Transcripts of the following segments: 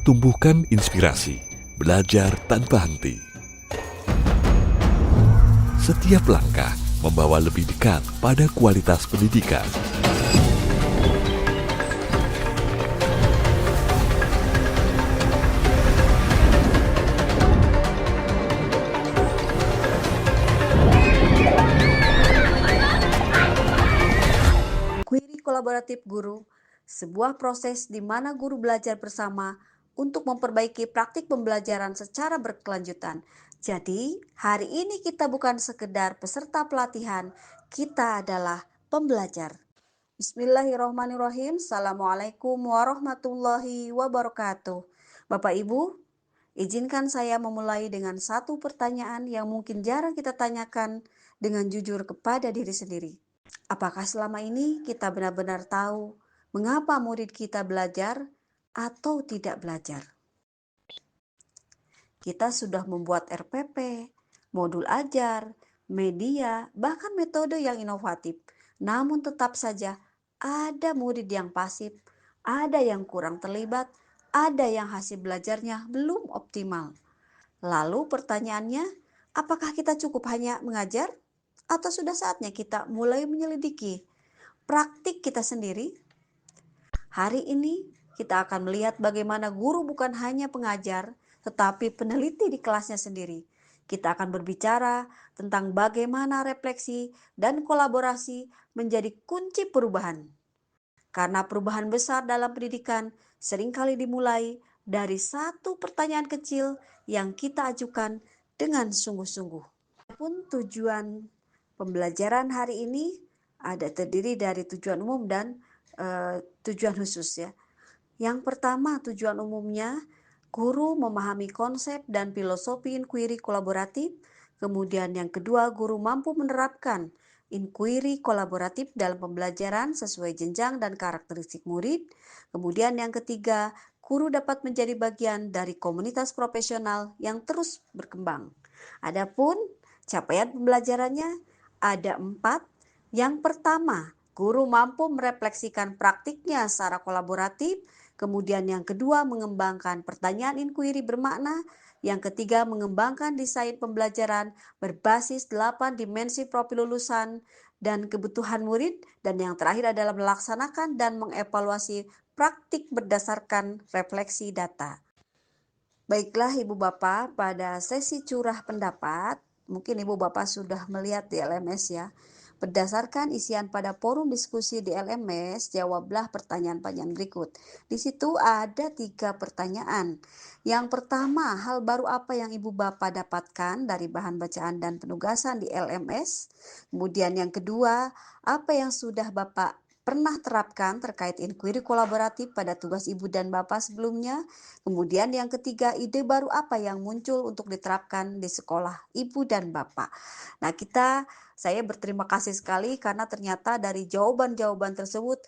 tumbuhkan inspirasi, belajar tanpa henti. Setiap langkah membawa lebih dekat pada kualitas pendidikan. Query kolaboratif guru, sebuah proses di mana guru belajar bersama untuk memperbaiki praktik pembelajaran secara berkelanjutan. Jadi, hari ini kita bukan sekedar peserta pelatihan, kita adalah pembelajar. Bismillahirrahmanirrahim. Assalamualaikum warahmatullahi wabarakatuh. Bapak Ibu, izinkan saya memulai dengan satu pertanyaan yang mungkin jarang kita tanyakan dengan jujur kepada diri sendiri. Apakah selama ini kita benar-benar tahu mengapa murid kita belajar atau tidak belajar? Kita sudah membuat RPP, modul ajar, media, bahkan metode yang inovatif. Namun tetap saja ada murid yang pasif, ada yang kurang terlibat, ada yang hasil belajarnya belum optimal. Lalu pertanyaannya, apakah kita cukup hanya mengajar? Atau sudah saatnya kita mulai menyelidiki praktik kita sendiri? Hari ini kita akan melihat bagaimana guru bukan hanya pengajar, tetapi peneliti di kelasnya sendiri. Kita akan berbicara tentang bagaimana refleksi dan kolaborasi menjadi kunci perubahan. Karena perubahan besar dalam pendidikan seringkali dimulai dari satu pertanyaan kecil yang kita ajukan dengan sungguh-sungguh. Pun tujuan pembelajaran hari ini ada terdiri dari tujuan umum dan tujuan khusus ya. Yang pertama, tujuan umumnya guru memahami konsep dan filosofi inquiry kolaboratif. Kemudian yang kedua, guru mampu menerapkan inquiry kolaboratif dalam pembelajaran sesuai jenjang dan karakteristik murid. Kemudian yang ketiga, guru dapat menjadi bagian dari komunitas profesional yang terus berkembang. Adapun capaian pembelajarannya ada 4. Yang pertama, guru mampu merefleksikan praktiknya secara kolaboratif. Kemudian yang kedua, mengembangkan pertanyaan inquiry bermakna. Yang ketiga, mengembangkan desain pembelajaran berbasis 8 dimensi profil lulusan dan kebutuhan murid. Dan yang terakhir adalah melaksanakan dan mengevaluasi praktik berdasarkan refleksi data. Baiklah Ibu Bapak, pada sesi curah pendapat, mungkin Ibu Bapak sudah melihat di LMS ya. Berdasarkan isian pada forum diskusi di LMS, jawablah pertanyaan-pertanyaan berikut. Di situ ada 3 pertanyaan. Yang pertama, hal baru apa yang Ibu Bapak dapatkan dari bahan bacaan dan penugasan di LMS? Kemudian yang kedua, apa yang sudah Bapak pernah terapkan terkait inquiry kolaboratif pada tugas Ibu dan Bapak sebelumnya? Kemudian yang ketiga, ide baru apa yang muncul untuk diterapkan di sekolah Ibu dan Bapak? Nah, saya berterima kasih sekali karena ternyata dari jawaban-jawaban tersebut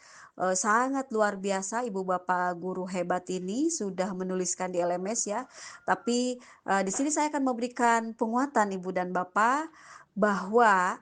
sangat luar biasa. Ibu Bapak guru hebat ini sudah menuliskan di LMS ya. Tapi di sini saya akan memberikan penguatan Ibu dan Bapak bahwa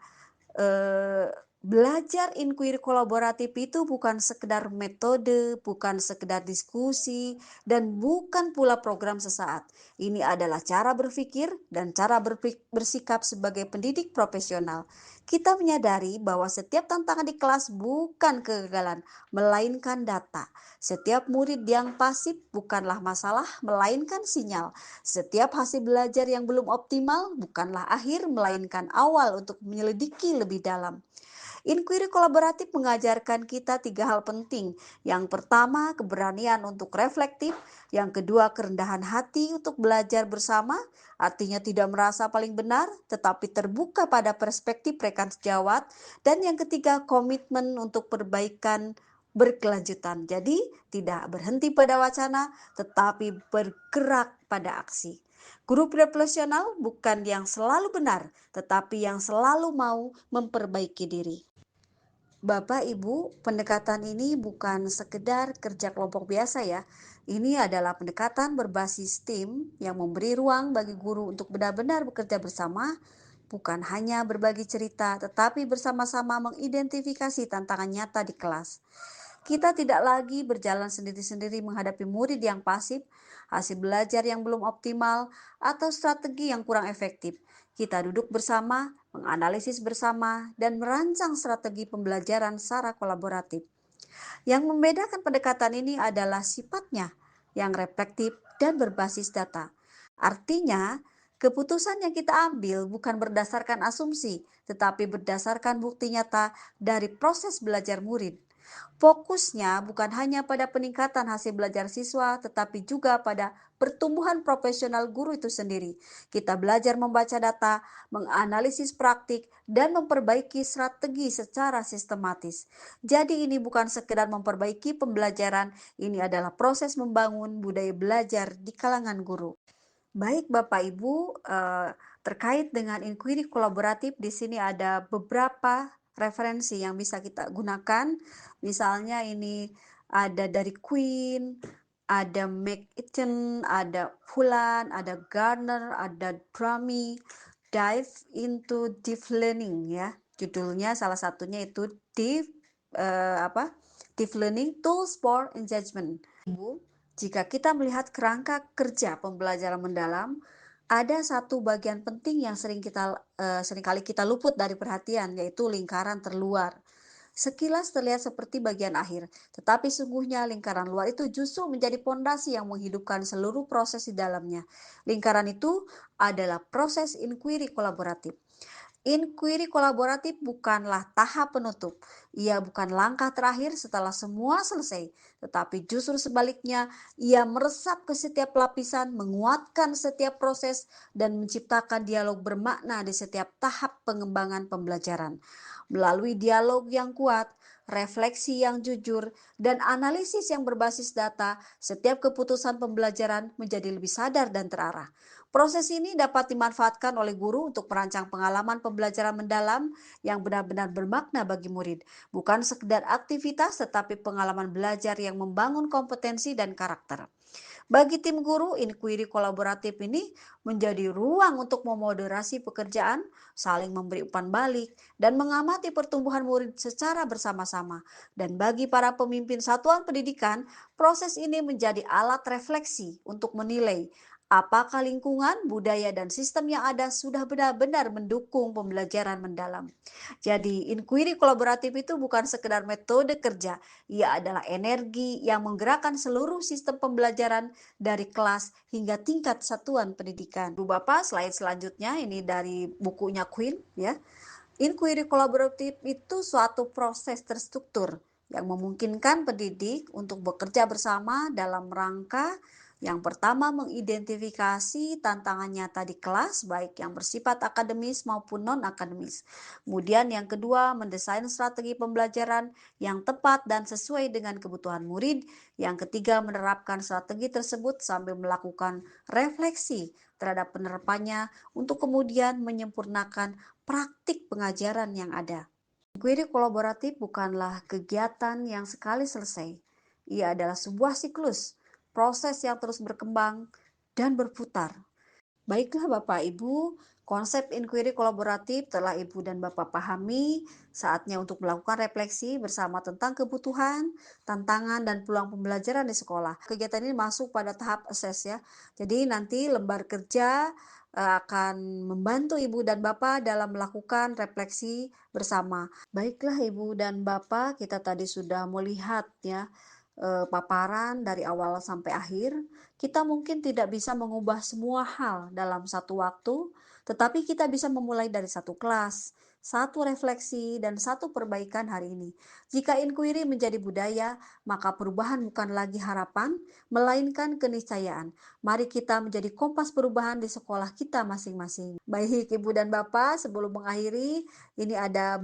belajar inquiry kolaboratif itu bukan sekedar metode, bukan sekedar diskusi, dan bukan pula program sesaat. Ini adalah cara berpikir dan cara bersikap sebagai pendidik profesional. Kita menyadari bahwa setiap tantangan di kelas bukan kegagalan, melainkan data. Setiap murid yang pasif bukanlah masalah, melainkan sinyal. Setiap hasil belajar yang belum optimal bukanlah akhir, melainkan awal untuk menyelidiki lebih dalam. Inquiry kolaboratif mengajarkan kita 3 hal penting. Yang pertama, keberanian untuk reflektif. Yang kedua, kerendahan hati untuk belajar bersama. Artinya tidak merasa paling benar, tetapi terbuka pada perspektif rekan sejawat. Dan yang ketiga, komitmen untuk perbaikan berkelanjutan. Jadi tidak berhenti pada wacana, tetapi bergerak pada aksi. Guru profesional bukan yang selalu benar, tetapi yang selalu mau memperbaiki diri. Bapak, Ibu, pendekatan ini bukan sekedar kerja kelompok biasa ya. Ini adalah pendekatan berbasis tim yang memberi ruang bagi guru untuk benar-benar bekerja bersama, bukan hanya berbagi cerita, tetapi bersama-sama mengidentifikasi tantangan nyata di kelas. Kita tidak lagi berjalan sendiri-sendiri menghadapi murid yang pasif, hasil belajar yang belum optimal, atau strategi yang kurang efektif. Kita duduk bersama, menganalisis bersama, dan merancang strategi pembelajaran secara kolaboratif. Yang membedakan pendekatan ini adalah sifatnya yang reflektif dan berbasis data. Artinya, keputusan yang kita ambil bukan berdasarkan asumsi, tetapi berdasarkan bukti nyata dari proses belajar murid. Fokusnya bukan hanya pada peningkatan hasil belajar siswa, tetapi juga pada pertumbuhan profesional guru itu sendiri. Kita belajar membaca data, menganalisis praktik, dan memperbaiki strategi secara sistematis. Jadi ini bukan sekedar memperbaiki pembelajaran, ini adalah proses membangun budaya belajar di kalangan guru. Baik Bapak Ibu, terkait dengan inquiry kolaboratif di sini ada beberapa referensi yang bisa kita gunakan. Misalnya ini ada dari Queen, ada McEachin, ada Fulan, ada Gardner, ada Drummy, Dive into Deep Learning ya. Judulnya salah satunya itu Deep Learning Tools for Engagement. Ibu, jika kita melihat kerangka kerja pembelajaran mendalam, ada satu bagian penting yang seringkali kita luput dari perhatian, yaitu lingkaran terluar. Sekilas terlihat seperti bagian akhir, tetapi sungguhnya lingkaran luar itu justru menjadi pondasi yang menghidupkan seluruh proses di dalamnya. Lingkaran itu adalah proses inquiry kolaboratif. Inquiry kolaboratif bukanlah tahap penutup. Ia bukan langkah terakhir setelah semua selesai, tetapi justru sebaliknya, ia meresap ke setiap lapisan, menguatkan setiap proses, dan menciptakan dialog bermakna di setiap tahap pengembangan pembelajaran. Melalui dialog yang kuat, refleksi yang jujur, dan analisis yang berbasis data, setiap keputusan pembelajaran menjadi lebih sadar dan terarah. Proses ini dapat dimanfaatkan oleh guru untuk merancang pengalaman pembelajaran mendalam yang benar-benar bermakna bagi murid. Bukan sekedar aktivitas, tetapi pengalaman belajar yang membangun kompetensi dan karakter. Bagi tim guru, inquiry kolaboratif ini menjadi ruang untuk memoderasi pekerjaan, saling memberi umpan balik, dan mengamati pertumbuhan murid secara bersama-sama. Dan bagi para pemimpin satuan pendidikan, proses ini menjadi alat refleksi untuk menilai apakah lingkungan, budaya, dan sistem yang ada sudah benar-benar mendukung pembelajaran mendalam. Jadi, inquiry kolaboratif itu bukan sekedar metode kerja, ia adalah energi yang menggerakkan seluruh sistem pembelajaran dari kelas hingga tingkat satuan pendidikan. Bu Bapak, slide selanjutnya ini dari bukunya Queen ya. Inquiry kolaboratif itu suatu proses terstruktur yang memungkinkan pendidik untuk bekerja bersama dalam rangka yang pertama mengidentifikasi tantangan nyata di kelas baik yang bersifat akademis maupun non-akademis. Kemudian yang kedua mendesain strategi pembelajaran yang tepat dan sesuai dengan kebutuhan murid. Yang ketiga menerapkan strategi tersebut sambil melakukan refleksi terhadap penerapannya untuk kemudian menyempurnakan praktik pengajaran yang ada. Inquiry kolaboratif bukanlah kegiatan yang sekali selesai. Ia adalah sebuah siklus, proses yang terus berkembang dan berputar. Baiklah Bapak Ibu, konsep inquiry kolaboratif telah Ibu dan Bapak pahami, saatnya untuk melakukan refleksi bersama tentang kebutuhan, tantangan, dan peluang pembelajaran di sekolah. Kegiatan ini masuk pada tahap assess ya. Jadi nanti lembar kerja akan membantu Ibu dan Bapak dalam melakukan refleksi bersama. Baiklah Ibu dan Bapak, kita tadi sudah melihat ya paparan dari awal sampai akhir. Kita mungkin tidak bisa mengubah semua hal dalam satu waktu, tetapi kita bisa memulai dari satu kelas, satu refleksi, dan satu perbaikan hari ini. Jika inquiry menjadi budaya, maka perubahan bukan lagi harapan, melainkan keniscayaan. Mari kita menjadi kompas perubahan di sekolah kita masing-masing. Baik Ibu dan Bapak, sebelum mengakhiri, ini ada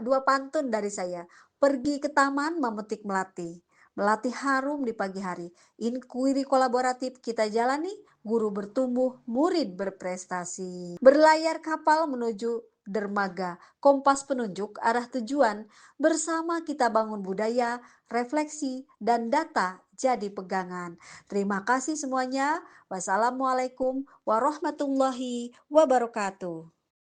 dua pantun dari saya. Pergi ke taman memetik melati. Melatih harum di pagi hari. Inquiry kolaboratif kita jalani, guru bertumbuh, murid berprestasi. Berlayar kapal menuju dermaga, kompas penunjuk arah tujuan. Bersama kita bangun budaya, refleksi, dan data jadi pegangan. Terima kasih semuanya. Wassalamualaikum warahmatullahi wabarakatuh.